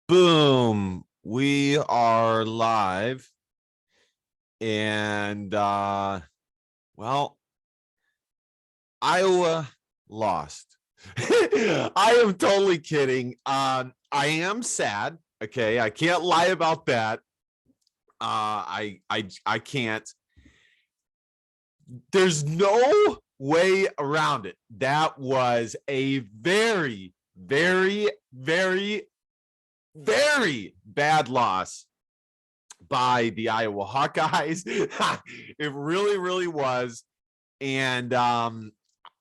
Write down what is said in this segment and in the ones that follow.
Boom. We are live. And well, Iowa lost. I am totally kidding. I am sad. Okay, I can't lie about that. I can't. There's no way around it. That was a very, very, very, very bad loss by the Iowa Hawkeyes. It really, really was. And I'm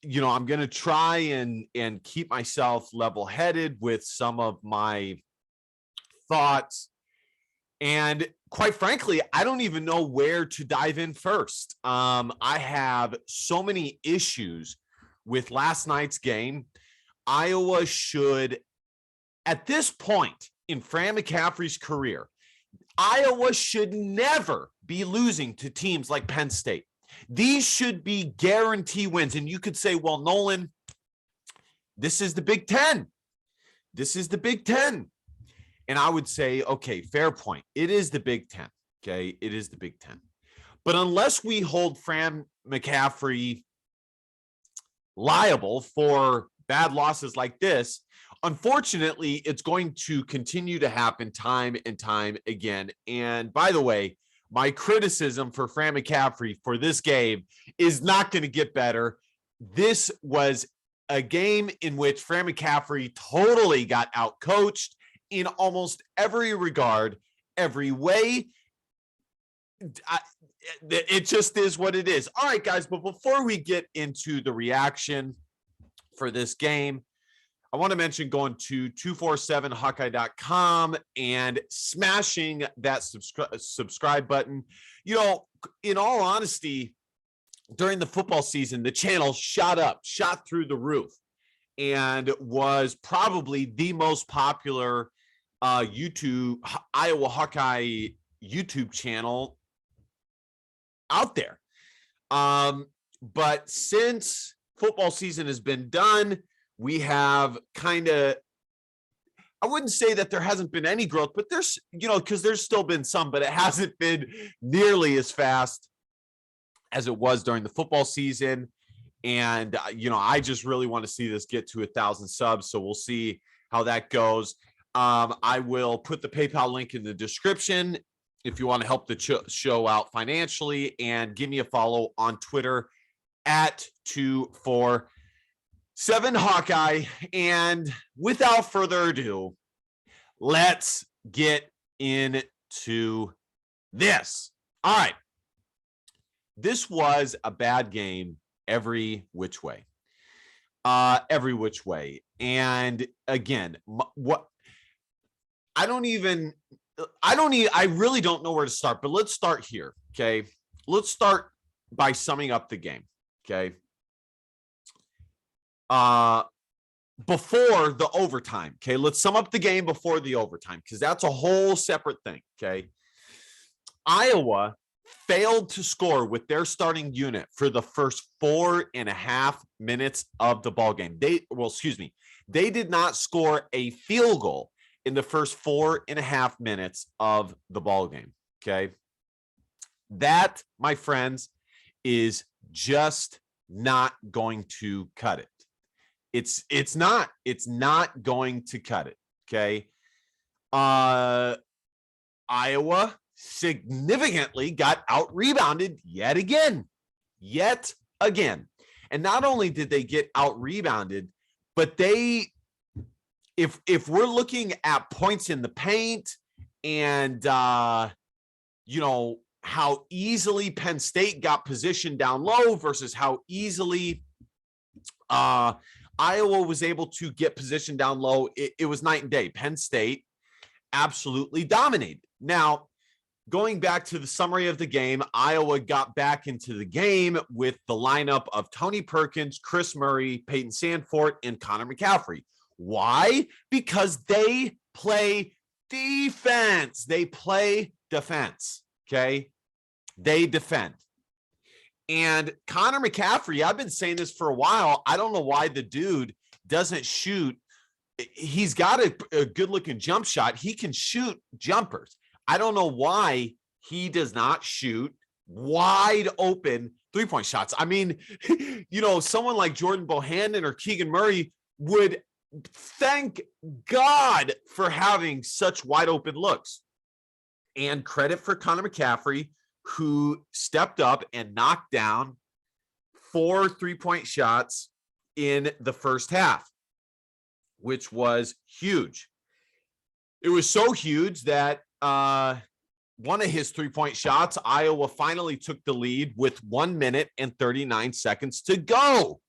going to try and keep myself level-headed with some of my thoughts. And quite frankly, I don't even know where to dive in first. I have so many issues with last night's game. Iowa should, at this point in Fran McCaffrey's career, Iowa should never be losing to teams like Penn State. These should be guarantee wins. And you could say, well, Nolan, this is the Big Ten. This is the Big Ten. And I would say, okay, fair point. It is the Big Ten. Okay, it is the Big Ten. But unless we hold Fran McCaffrey liable for bad losses like this, unfortunately, it's going to continue to happen time and time again. And by the way, my criticism for Fran McCaffrey for this game is not going to get better. This was a game in which Fran McCaffrey totally got outcoached in almost every regard, every way. It just is what it is. All right, guys, but before we get into the reaction for this game, I want to mention going to 247hawkeye.com and smashing that subscribe button. You know, in all honesty, during the football season, the channel shot through the roof, and was probably the most popular YouTube Iowa Hawkeye YouTube channel out there. But since football season has been done, we have kind of, I wouldn't say that there hasn't been any growth, but there's, because there's still been some, but it hasn't been nearly as fast as it was during the football season. And, I just really want to see this get to 1,000 subs. So we'll see how that goes. I will put the PayPal link in the description if you want to help the show out financially, and give me a follow on Twitter at 247Hawkeye. And without further ado, let's get into this. All right. This was a bad game every which way. And again, I really don't know where to start, but let's start here. Okay. Let's start by summing up the game. Okay. Before the overtime. Okay. Let's sum up the game before the overtime, because that's a whole separate thing. Okay. Iowa failed to score with their starting unit for the first 4.5 minutes of the ball game. They did not score a field goal in the first 4.5 minutes of the ball game. Okay. That, my friends, is just not going to cut it. It's not going to cut it. Okay. Iowa significantly got out rebounded yet again. And not only did they get out rebounded, but if we're looking at points in the paint and, how easily Penn State got positioned down low versus how easily Iowa was able to get positioned down low, it was night and day. Penn State absolutely dominated. Now, going back to the summary of the game, Iowa got back into the game with the lineup of Tony Perkins, Chris Murray, Peyton Sandfort, and Connor McCaffrey. Why? Because they play defense. They play defense. Okay. They defend. And Connor McCaffrey, I've been saying this for a while. I don't know why the dude doesn't shoot he's got a good looking jump shot. He can shoot jumpers. I don't know why he does not shoot wide open 3-point shots. I mean, someone like Jordan Bohannon or Keegan Murray would thank God for having such wide open looks. And credit for Connor McCaffrey, who stepped up and knocked down 4 3-point shots in the first half, which was huge. It was so huge that one of his 3-point shots, Iowa finally took the lead with 1 minute and 39 seconds to go.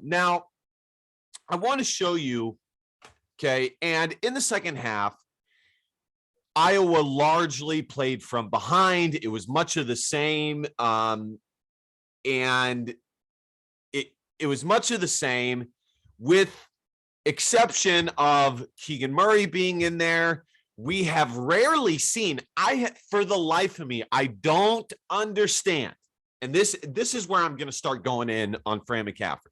Now, I want to show you, okay, and in the second half, Iowa largely played from behind. It was much of the same, and it was much of the same, with exception of Keegan Murray being in there. We have rarely seen, for the life of me, I don't understand. And this is where I'm going to start going in on Fran McCaffrey.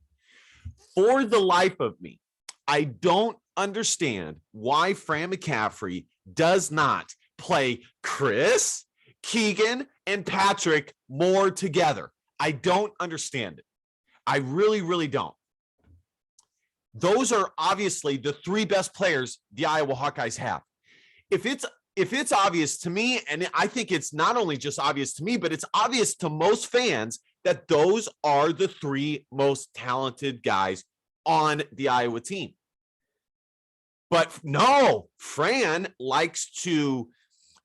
For the life of me, I don't understand why Fran McCaffrey does not play Chris, Keegan, and Patrick more together. I don't understand it. I really, really don't. Those are obviously the 3 best players the Iowa Hawkeyes have. If it's obvious to me, and I think it's not only just obvious to me, but it's obvious to most fans that those are the 3 most talented guys on the Iowa team. But no, Fran likes to,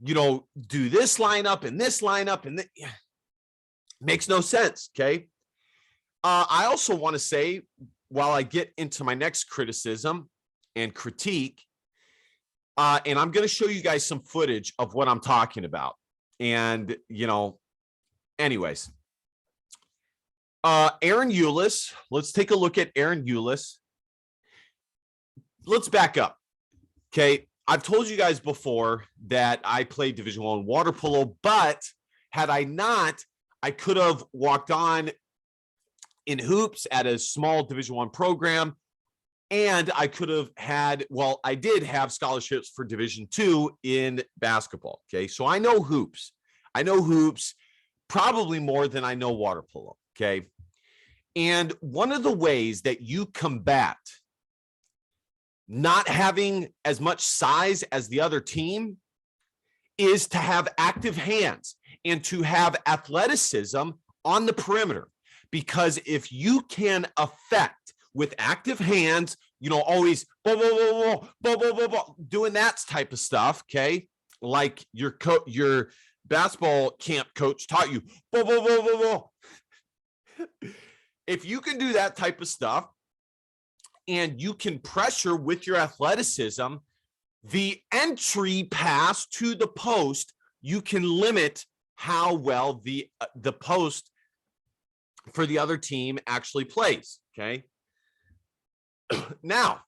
do this lineup and this lineup, and makes no sense. Okay. I also want to say, while I get into my next criticism and critique, and I'm going to show you guys some footage of what I'm talking about. And, anyways, Aaron Eulis, let's take a look at Aaron Eulis. Let's back up. Okay. I've told you guys before that I played Division I water polo, but had I not, I could have walked on in hoops at a small Division I program. And I could have I did have scholarships for Division II in basketball. Okay. So I know hoops. Probably more than I know water polo. Okay. And one of the ways that you combat not having as much size as the other team is to have active hands and to have athleticism on the perimeter. Because if you can affect with active hands, always doing that type of stuff, okay? Like your basketball camp coach taught you. If you can do that type of stuff and you can pressure with your athleticism, the entry pass to the post, you can limit how well the post for the other team actually plays, okay? Now,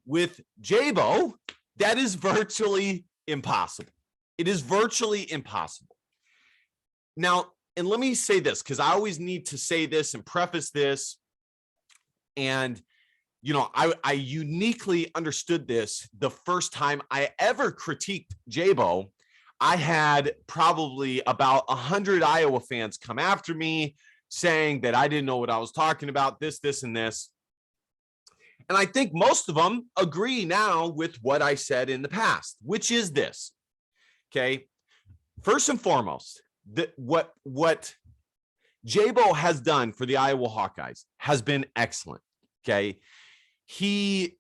with Jabo, that is virtually impossible. It is virtually impossible. Now, and let me say this, because I always need to say this and preface this. And, I uniquely understood this the first time I ever critiqued Jabo. I had probably about 100 Iowa fans come after me saying that I didn't know what I was talking about, this, and this. And I think most of them agree now with what I said in the past, which is this. Okay. First and foremost, what Jabo has done for the Iowa Hawkeyes has been excellent. Okay. He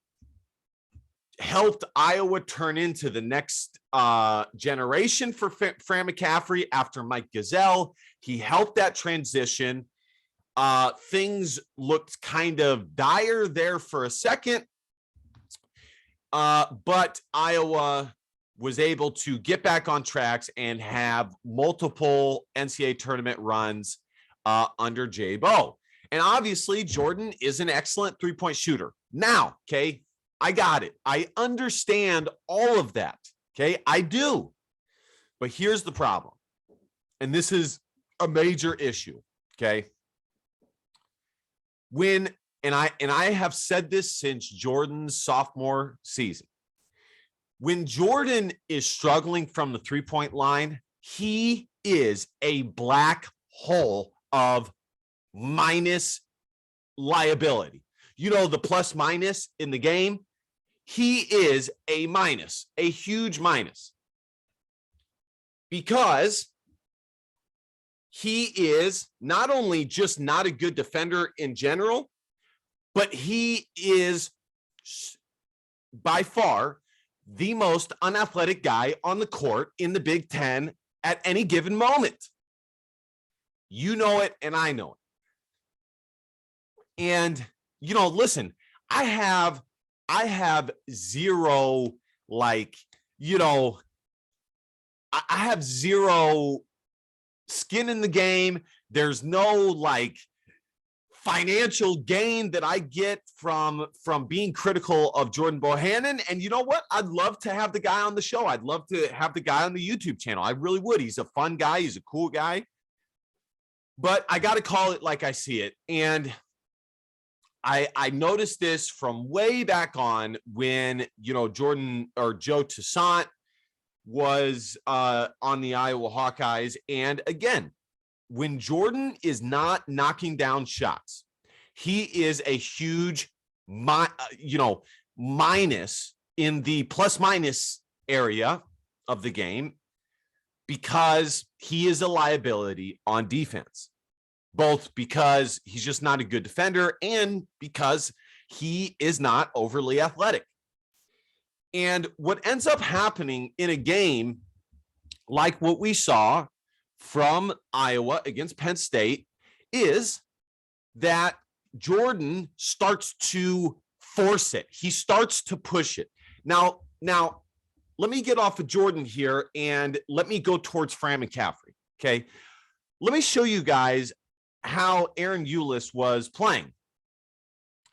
helped Iowa turn into the next generation for Fran McCaffrey after Mike Gesell. He helped that transition. Things looked kind of dire there for a second, but Iowa was able to get back on tracks and have multiple NCAA tournament runs under Jabo. And obviously, Jordan is an excellent 3-point shooter. Now, okay, I got it. I understand all of that. Okay, I do. But here's the problem. And this is a major issue. Okay. When and I have said this since Jordan's sophomore season. When Jordan is struggling from the three-point line, he is a black hole of minus liability. You know, the plus minus in the game, he is a minus, a huge minus, because he is not only just not a good defender in general, but he is by far the most unathletic guy on the court in the Big Ten at any given moment. You know it, and I know it. And, you know, listen, I have zero, like, you know, I have zero skin in the game. There's no like financial gain that I get from being critical of Jordan Bohannon. And you know what? I'd love to have the guy on the show. I'd love to have the guy on the YouTube channel. I really would. He's a fun guy. He's a cool guy. But I got to call it like I see it. And I noticed this from way back on when, you know, Jordan or Joe Toussaint was on the Iowa Hawkeyes. And again, when Jordan is not knocking down shots, he is a huge, minus in the plus minus area of the game, because he is a liability on defense, both because he's just not a good defender and because he is not overly athletic. And what ends up happening in a game like what we saw from Iowa against Penn State is that Jordan starts to force it. He starts to push it. Now, let me get off of Jordan here and let me go towards Fran McCaffrey. Okay. Let me show you guys how Aaron Eulis was playing.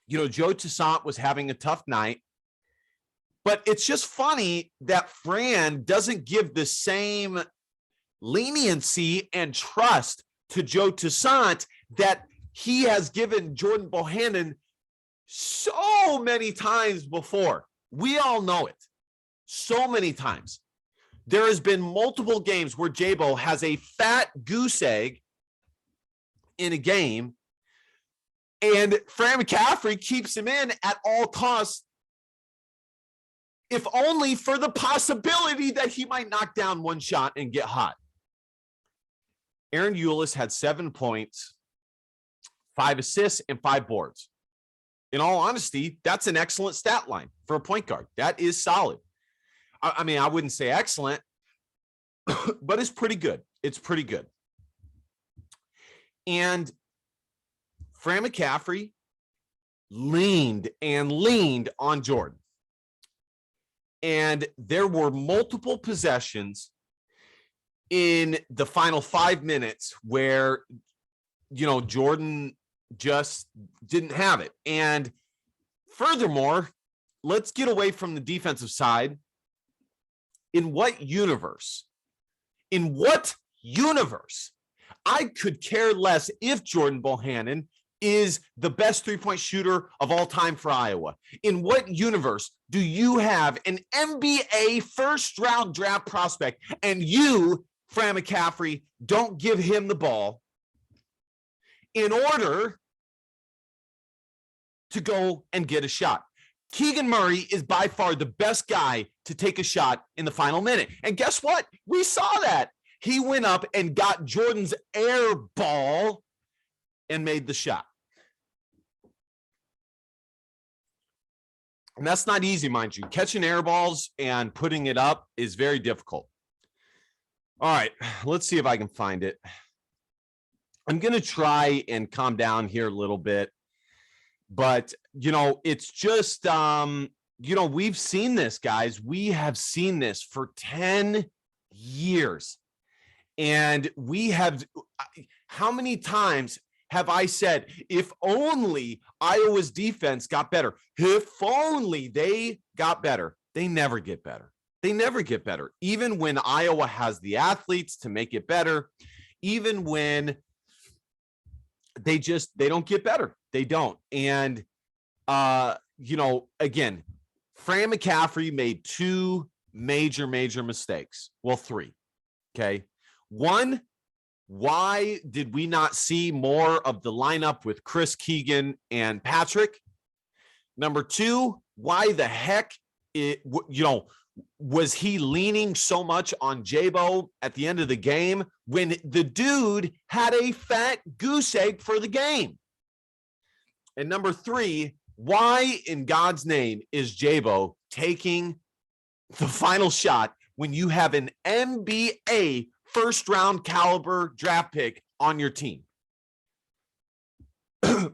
You know, Joe Toussaint was having a tough night, but it's just funny that Fran doesn't give the same leniency and trust to Joe Toussaint that he has given Jordan Bohannon so many times before. We all know it. So many times. There has been multiple games where J-Bo has a fat goose egg in a game, and Fran McCaffrey keeps him in at all costs, if only for the possibility that he might knock down one shot and get hot. Aaron Eulis had 7 points, 5 assists, and 5 boards. In all honesty, that's an excellent stat line for a point guard. That is solid. I mean, I wouldn't say excellent, but it's pretty good. It's pretty good. And Fran McCaffrey leaned on Jordan. And there were multiple possessions in the final 5 minutes where, you know, Jordan just didn't have it. And furthermore, let's get away from the defensive side. In what universe? I could care less if Jordan Bohannon is the best three-point shooter of all time for Iowa. In what universe do you have an NBA first-round draft prospect and you, Fran McCaffrey, don't give him the ball in order to go and get a shot? Keegan Murray is by far the best guy to take a shot in the final minute. And guess what? We saw that. He went up and got Jordan's air ball and made the shot. And that's not easy, mind you. Catching air balls and putting it up is very difficult. All right, let's see if I can find it. I'm going to try and calm down here a little bit. But, you know, it's just, you know, we've seen this, guys. We have seen this for 10 years. And we have, how many times have I said, if only Iowa's defense got better, if only they got better? They never get better. They never get better. Even when Iowa has the athletes to make it better, even when they don't get better. They don't. And, again, Fran McCaffrey made two major mistakes. Well, three. Okay. One, why did we not see more of the lineup with Chris Keegan and Patrick? Number two, why the heck was he leaning so much on Jabo at the end of the game when the dude had a fat goose egg for the game? And number three, why in God's name is Jabo taking the final shot when you have an NBA first-round caliber draft pick on your team?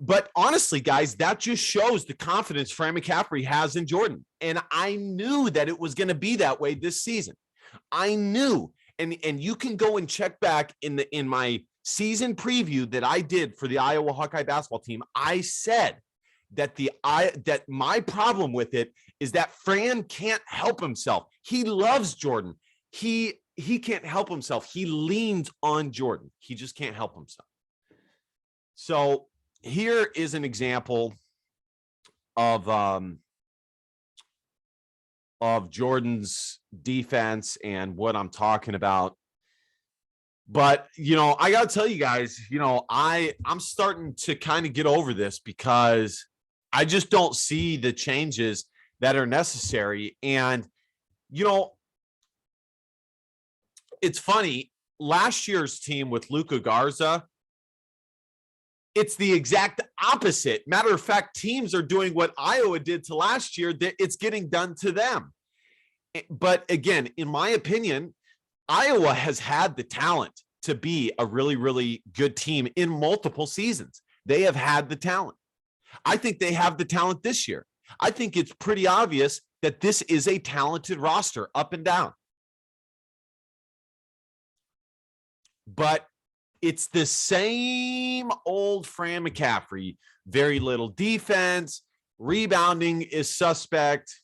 But honestly, guys, that just shows the confidence Fran McCaffrey has in Jordan. And I knew that it was going to be that way this season. I knew. And you can go and check back in my season preview that I did for the Iowa Hawkeye basketball team. I said that that my problem with it is that Fran can't help himself. He loves Jordan. He can't help himself. He leans on Jordan. He just can't help himself. So here is an example of Jordan's defense and what I'm talking about. But, I got to tell you guys, I'm starting to kind of get over this because I just don't see the changes that are necessary. And, it's funny, last year's team with Luka Garza, it's the exact opposite. Matter of fact, teams are doing what Iowa did to last year. That it's getting done to them. But again, in my opinion, Iowa has had the talent to be a really, really good team in multiple seasons. They have had the talent. I think they have the talent this year. I think it's pretty obvious that this is a talented roster up and down. But it's the same old Fran McCaffrey. Very little defense. Rebounding is suspect.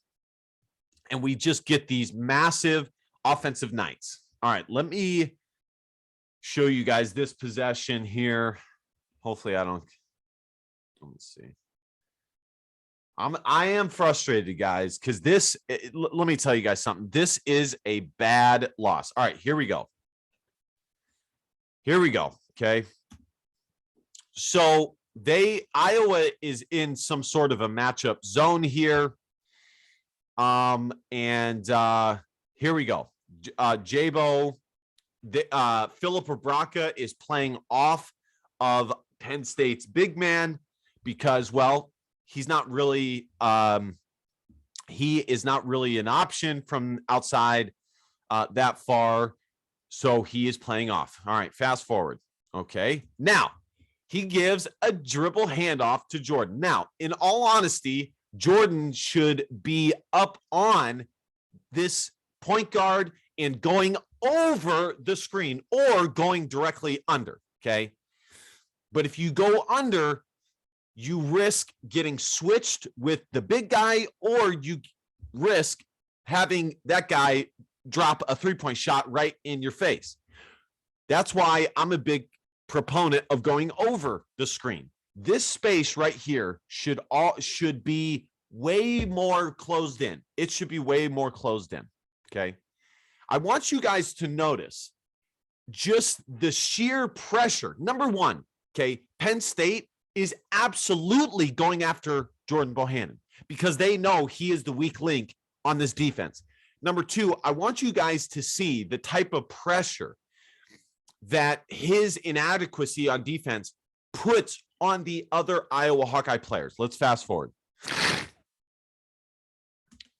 And we just get these massive offensive nights. All right, let me show you guys this possession here. Hopefully I don't. Let me see. I am frustrated, guys, because this, let me tell you guys something. This is a bad loss. All right, here we go. Here we go. Okay. So Iowa is in some sort of a matchup zone here. And here we go. Jabo, Philip Obraka is playing off of Penn State's big man because, well, he's not really, he is not really an option from outside that far. So he is playing off. All right, fast forward. Okay. Now, he gives a dribble handoff to Jordan. Now, in all honesty, Jordan should be up on this point guard and going over the screen or going directly under. Okay. But if you go under, you risk getting switched with the big guy, or you risk having that guy drop a three-point shot right in your face. That's why I'm a big proponent of going over the screen. This space right here should be way more closed in. It should be way more closed in. Okay. I want you guys to notice just the sheer pressure. Number one, okay, Penn State is absolutely going after Jordan Bohannon because they know he is the weak link on this defense. Number two, I want you guys to see the type of pressure that his inadequacy on defense puts on the other Iowa Hawkeye players. Let's fast forward.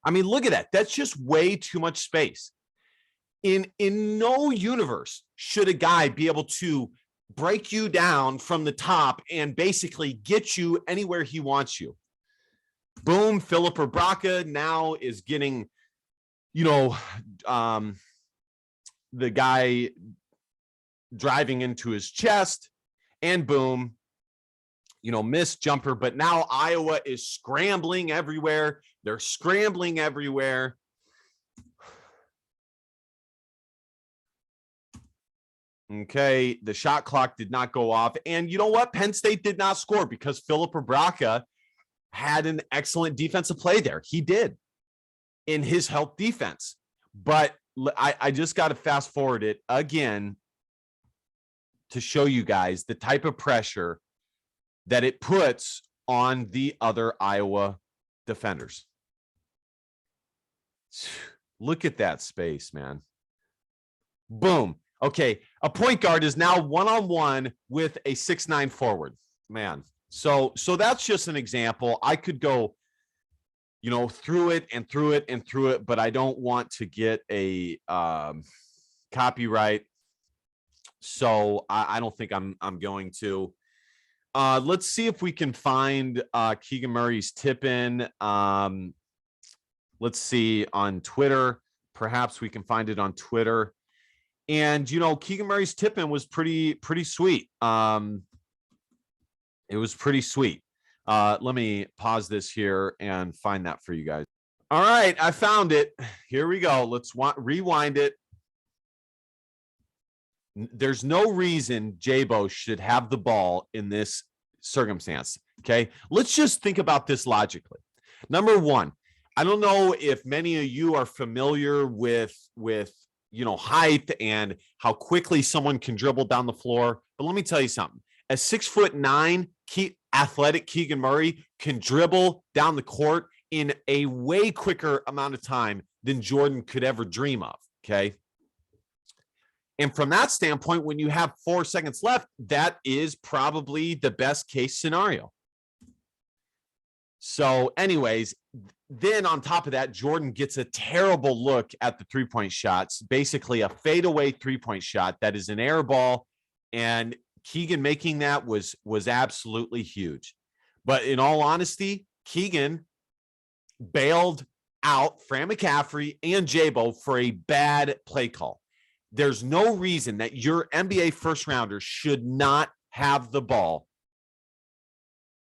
I mean, look at that. That's just way too much space. In no universe should a guy be able to break you down from the top and basically get you anywhere he wants you. Boom, Philip Obraka now is getting, the guy driving into his chest, and boom, missed jumper. But now Iowa is scrambling everywhere. They're scrambling everywhere. Okay, the shot clock did not go off. And you know what? Penn State did not score because Philip Ibraka had an excellent defensive play there. He did in his help defense. But I just got to fast forward it again to show you guys the type of pressure that it puts on the other Iowa defenders. Look at that space, man. Boom. Okay, a point guard is now one-on-one with a 6'9" forward. Man, so that's just an example. I could go, through it and through it and through it, but I don't want to get a copyright. So I don't think I'm going to. Let's see if we can find Keegan Murray's tip-in. Let's see on Twitter. Perhaps we can find it on Twitter. And, Keegan Murray's tip-in was pretty sweet. It was pretty sweet. Let me pause this here and find that for you guys. All right, I found it. Here we go. Let's rewind it. There's no reason Jabo should have the ball in this circumstance, okay? Let's just think about this logically. Number one, I don't know if many of you are familiar with height and how quickly someone can dribble down the floor. But let me tell you something. A 6'9" athletic Keegan Murray can dribble down the court in a way quicker amount of time than Jordan could ever dream of. Okay. And from that standpoint, when you have 4 seconds left, that is probably the best case scenario. So anyways, then on top of that, Jordan gets a terrible look at the three-point shots, basically a fadeaway three-point shot that is an air ball. And Keegan making that was absolutely huge. But in all honesty, Keegan bailed out Fran McCaffrey and Jabo for a bad play call. There's no reason that your NBA first rounder should not have the ball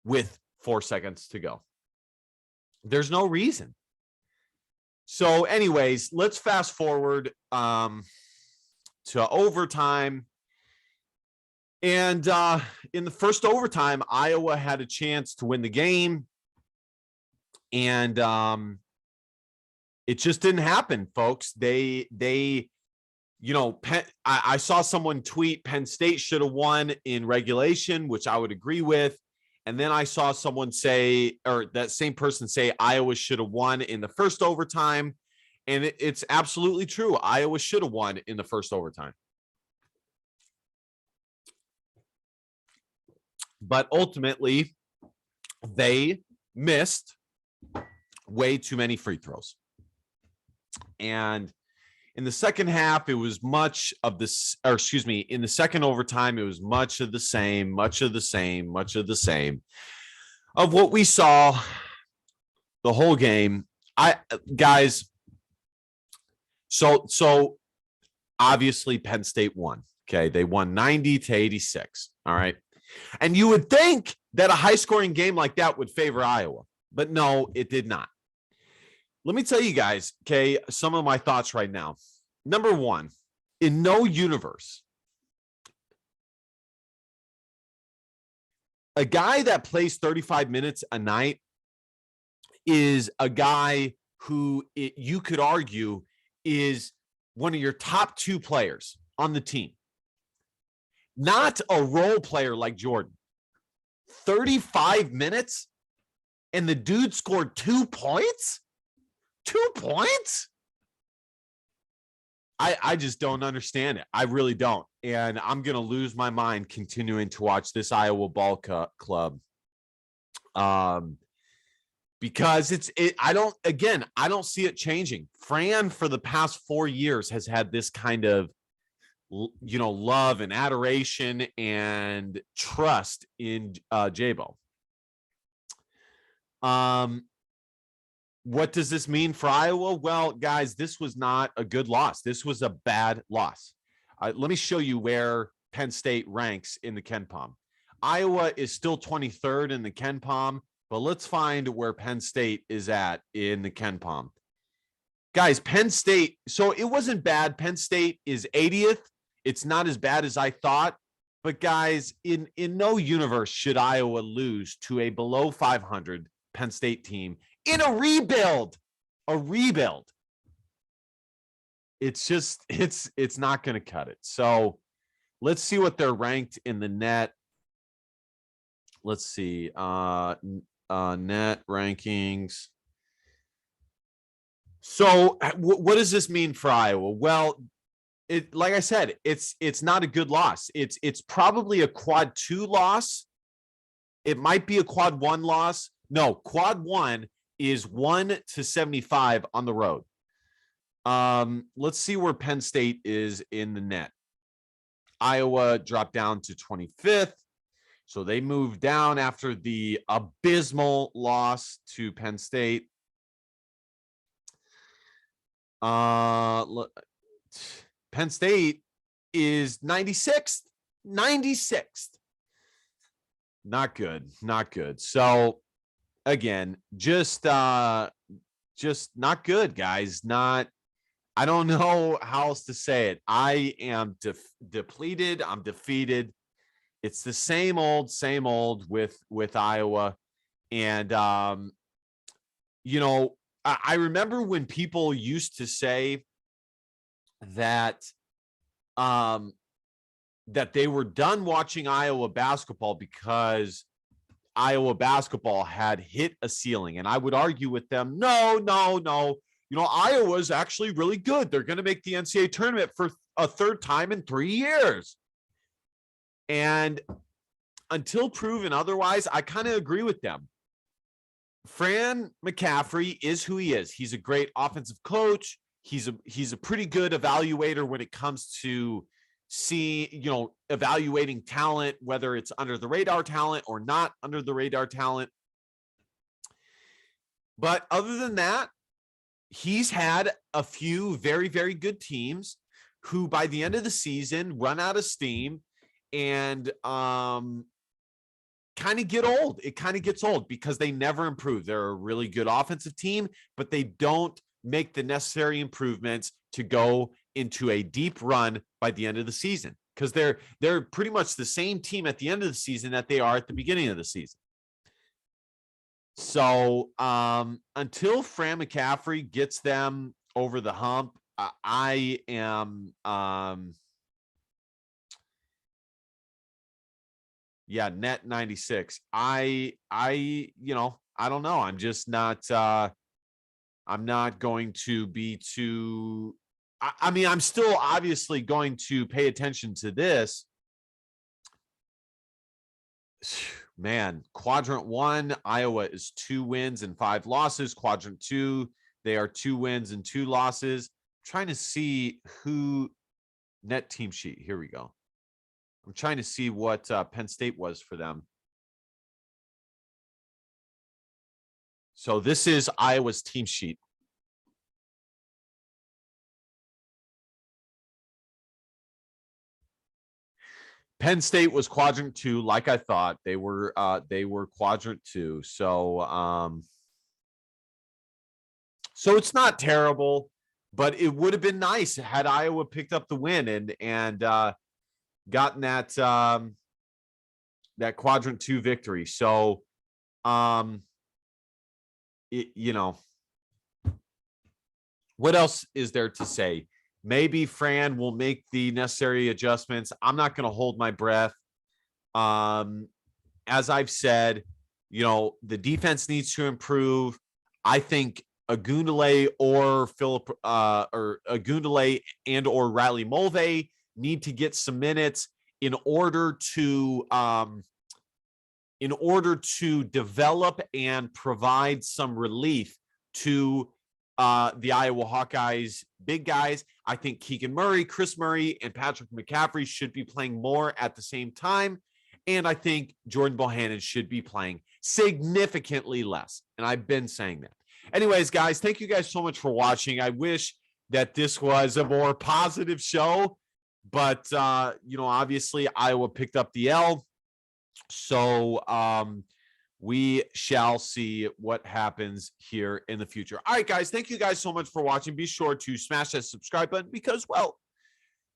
with 4 seconds to go. There's no reason. So anyways, let's fast forward to overtime. And in the first overtime, Iowa had a chance to win the game. And it just didn't happen, folks. I saw someone tweet Penn State should have won in regulation, which I would agree with. And then I saw someone say, or that same person say, Iowa should have won in the first overtime. And it's absolutely true. Iowa should have won in the first overtime. But ultimately, they missed way too many free throws. And in the second half, it was much of this, or excuse me, in the second overtime, it was much of the same of what we saw the whole game. So obviously Penn State won. Okay. They won 90-86. All right. And you would think that a high scoring game like that would favor Iowa, but no, it did not. Let me tell you guys, okay, some of my thoughts right now. Number one, in no universe, a guy that plays 35 minutes a night is a guy who you could argue is one of your top 2 players on the team. Not a role player like Jordan. 35 minutes and the dude scored 2 points? 2 points? I just don't understand it. I really don't. And I'm going to lose my mind continuing to watch this Iowa ball club. Because I don't see it changing. Fran for the past 4 years has had this kind of, love and adoration and trust in Jabo. What does this mean for Iowa? Well, guys, this was not a good loss. This was a bad loss. Let me show you where Penn State ranks in the KenPom. Iowa is still 23rd in the KenPom, but let's find where Penn State is at in the KenPom. Guys, Penn State, so it wasn't bad. Penn State is 80th. It's not as bad as I thought. But guys, in no universe should Iowa lose to a below 500 Penn State team in a rebuild. A rebuild. It's just it's not going to cut it. So let's see what they're ranked in the net. Let's see. Net rankings. So what does this mean for Iowa? Well, like I said, it's not a good loss. It's probably a quad 2 loss. It might be a quad 1 loss. No, quad 1 is 1-75 on the road. Let's see where Penn State is in the net. Iowa dropped down to 25th. So they moved down after the abysmal loss to Penn State. Penn State is 96th. 96th. Not good. Not good. So again, just not good, guys. I don't know how else to say it. I am depleted. I'm defeated. It's the same old with Iowa. And I remember when people used to say that that they were done watching Iowa basketball because Iowa basketball had hit a ceiling. And I would argue with them, no. Iowa's actually really good. They're going to make the NCAA tournament for a third time in 3 years. And until proven otherwise, I kind of agree with them. Fran McCaffrey is who he is. He's a great offensive coach. He's a pretty good evaluator when it comes to evaluating talent, whether it's under the radar talent or not under the radar talent. But other than that, he's had a few very, very good teams who by the end of the season run out of steam and kind of get old. It kind of gets old because they never improve. They're a really good offensive team, but they don't make the necessary improvements to go into a deep run by the end of the season because they're pretty much the same team at the end of the season that they are at the beginning of the season. So until Fran McCaffrey gets them over the hump, I am net 96. I don't know. I'm just not I'm not going to be too I'm still obviously going to pay attention to this. Man, quadrant 1, Iowa is 2 wins and 5 losses. Quadrant 2, they are 2 wins and 2 losses. I'm trying to see who net team sheet. Here we go. I'm trying to see what Penn State was for them. So this is Iowa's team sheet. Penn State was quadrant 2, like I thought. They were quadrant 2. So it's not terrible, but it would have been nice had Iowa picked up the win and gotten that quadrant 2 victory. So what else is there to say? Maybe Fran will make the necessary adjustments. I'm not going to hold my breath. As I've said, the defense needs to improve. I think Agundale or Agundale and or Riley Mulvey need to get some minutes in order to develop and provide some relief to the Iowa Hawkeyes big guys. I think Keegan Murray, Chris Murray, and Patrick McCaffrey should be playing more at the same time. And I think Jordan Bohannon should be playing significantly less. And I've been saying that. Anyways, guys, thank you guys so much for watching. I wish that this was a more positive show, but obviously Iowa picked up the L. So we shall see what happens here in the future. All right, guys, thank you guys so much for watching. Be sure to smash that subscribe button because, well,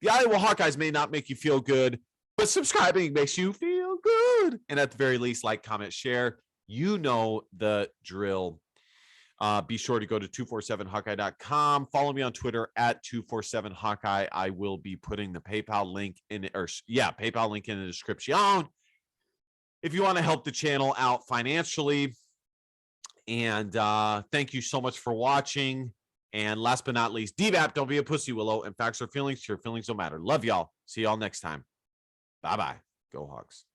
The Iowa Hawkeyes may not make you feel good, but subscribing makes you feel good. And at the very least, like, comment, share. You know the drill. Be sure to go to 247hawkeye.com. Follow me on Twitter at 247hawkeye. I will be putting the PayPal link in, PayPal link in the description if you want to help the channel out financially. And thank you so much for watching. And last but not least, DVAP, don't be a pussy, Willow. And facts are feelings. Your feelings don't matter. Love y'all. See y'all next time. Bye-bye. Go Hawks.